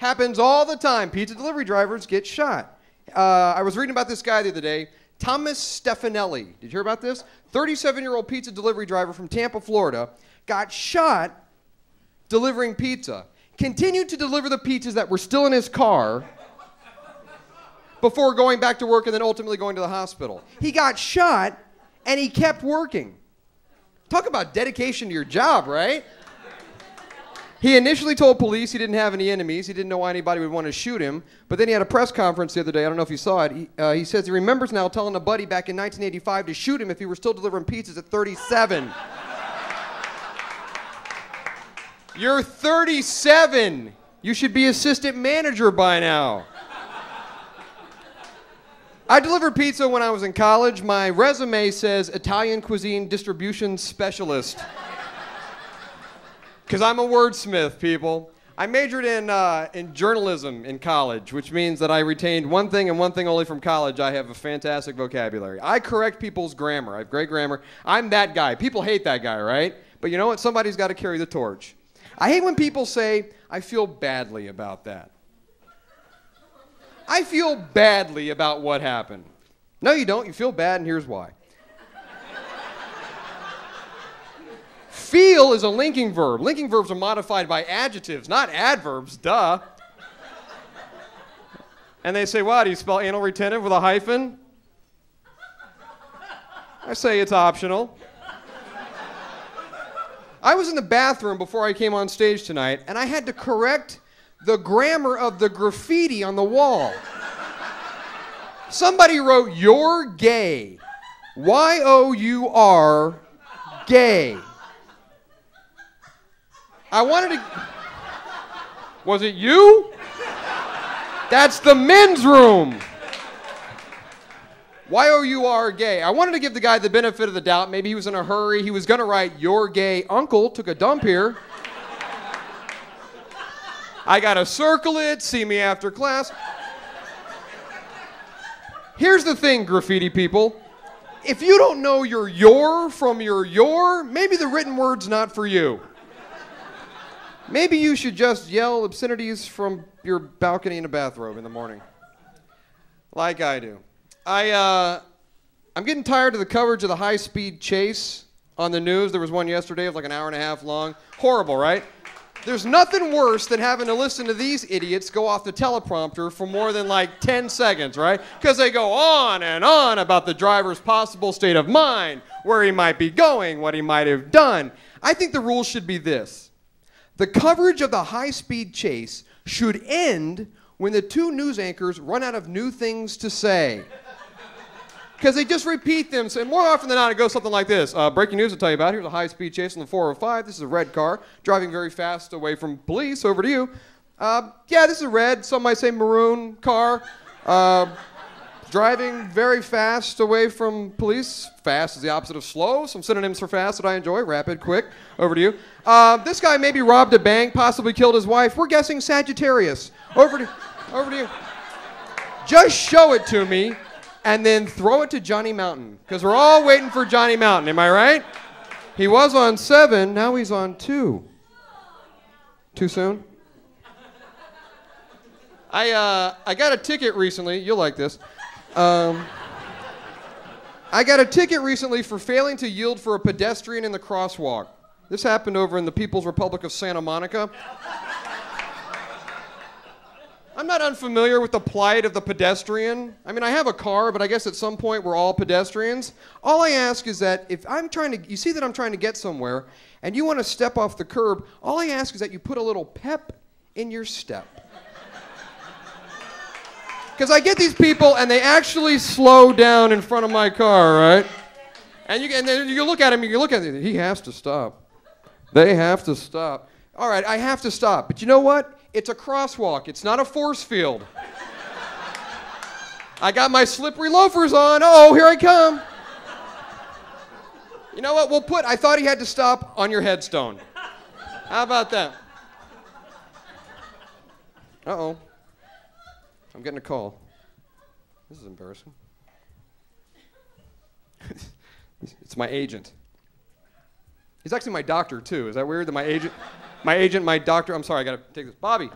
Happens all the time. Pizza delivery drivers get shot. I was reading about this guy the other day, Thomas Stefanelli. Did you hear about this? 37-year-old pizza delivery driver from Tampa, Florida, got shot delivering pizza. Continued to deliver the pizzas that were still in his car before going back to work and then ultimately going to the hospital. He got shot and he kept working. Talk about dedication to your job, right? He initially told police he didn't have any enemies. He didn't know why anybody would want to shoot him. But then he had a press conference the other day. I don't know if you saw it. He says he remembers now telling a buddy back in 1985 to shoot him if he were still delivering pizzas at 37. You're 37. You should be assistant manager by now. I delivered pizza when I was in college. My resume says Italian cuisine distribution specialist. Because I'm a wordsmith, people. I majored in journalism in college, which means that I retained one thing and one thing only from college. I have a fantastic vocabulary. I correct people's grammar. I have great grammar. I'm that guy. People hate that guy, right? But you know what? Somebody's got to carry the torch. I hate when people say, I feel badly about that. I feel badly about what happened. No, you don't. You feel bad, and here's why. Feel is a linking verb. Linking verbs are modified by adjectives, not adverbs, duh. And they say, what, do you spell anal retentive with a hyphen? I say it's optional. I was in the bathroom before I came on stage tonight, and I had to correct the grammar of the graffiti on the wall. Somebody wrote, "You're gay." Y-O-U-R, gay. I wanted to... Was it you? That's the men's room. Y-O-U-R, gay. I wanted to give the guy the benefit of the doubt. Maybe he was in a hurry. He was going to write, "Your gay uncle took a dump here." I got to circle it, see me after class. Here's the thing, graffiti people. If you don't know your from your, maybe the written word's not for you. Maybe you should just yell obscenities from your balcony in a bathrobe in the morning. Like I do. I'm getting tired of the coverage of the high-speed chase on the news. There was one yesterday of like an hour and a half long. Horrible, right? There's nothing worse than having to listen to these idiots go off the teleprompter for more than like 10 seconds, right? Because they go on and on about the driver's possible state of mind, where he might be going, what he might have done. I think the rule should be this. The coverage of the high-speed chase should end when the two news anchors run out of new things to say. Because they just repeat them, and more often than not, it goes something like this. Breaking news to tell you about. Here's a high-speed chase on the 405. This is a red car driving very fast away from police. Over to you. Yeah, this is a red, some might say maroon car. Driving very fast away from police. Fast is the opposite of slow. Some synonyms for fast that I enjoy. Rapid, quick. Over to you. This guy maybe robbed a bank, possibly killed his wife. We're guessing Sagittarius. Over to you. Just show it to me and then throw it to Johnny Mountain. Because we're all waiting for Johnny Mountain. Am I right? He was on 7. Now he's on 2. Too soon? I got a ticket recently. You'll like this. I got a ticket recently for failing to yield for a pedestrian in the crosswalk. This happened over in the People's Republic of Santa Monica. I'm not unfamiliar with the plight of the pedestrian. I mean, I have a car, but I guess at some point we're all pedestrians. All I ask is that if I'm trying to, you see that I'm trying to get somewhere, and you want to step off the curb, all I ask is that you put a little pep in your step. Because I get these people, and they actually slow down in front of my car, right? And then you look at him, he has to stop. They have to stop. All right, I have to stop. But you know what? It's a crosswalk. It's not a force field. I got my slippery loafers on. Uh-oh, here I come. You know what? I thought he had to stop on your headstone. How about that? Uh-oh. I'm getting a call. This is embarrassing. It's my agent. He's actually my doctor, too. Is that weird that my agent, my doctor, I'm sorry, I got to take this. Bobby.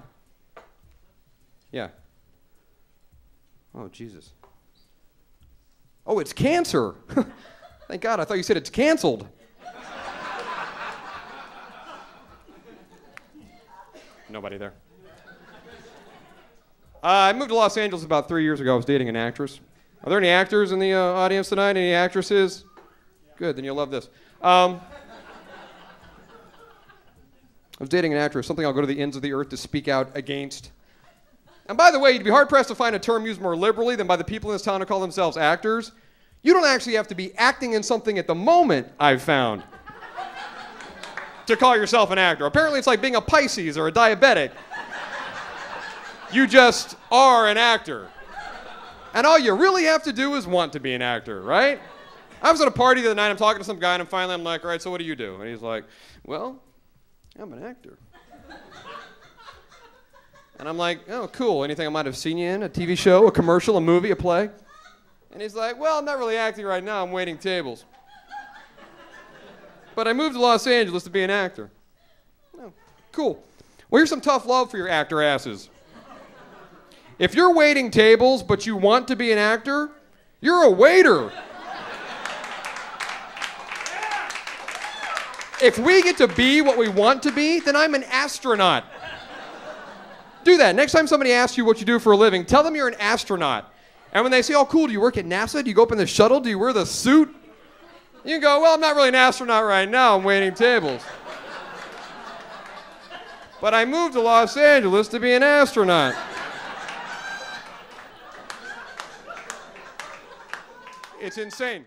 Yeah. Oh, Jesus. Oh, it's cancer. Thank God, I thought you said it's canceled. Nobody there. I moved to Los Angeles about 3 years ago. I was dating an actress. Are there any actors in the audience tonight? Any actresses? Good, then you'll love this. I was dating an actress, something I'll go to the ends of the earth to speak out against. And by the way, you'd be hard-pressed to find a term used more liberally than by the people in this town who call themselves actors. You don't actually have to be acting in something at the moment, I've found, to call yourself an actor. Apparently it's like being a Pisces or a diabetic. You just are an actor. And all you really have to do is want to be an actor, right? I was at a party the other night, I'm talking to some guy, and finally I'm like, all right, so what do you do? And he's like, well, I'm an actor. And I'm like, oh, cool. Anything I might have seen you in? A TV show, a commercial, a movie, a play? And he's like, well, I'm not really acting right now. I'm waiting tables. But I moved to Los Angeles to be an actor. Oh, cool. Well, here's some tough love for your actor asses. If you're waiting tables, but you want to be an actor, you're a waiter. If we get to be what we want to be, then I'm an astronaut. Do that. Next time somebody asks you what you do for a living, tell them you're an astronaut. And when they say, oh, cool, do you work at NASA? Do you go up in the shuttle? Do you wear the suit? You can go, well, I'm not really an astronaut right now. I'm waiting tables. But I moved to Los Angeles to be an astronaut. It's insane.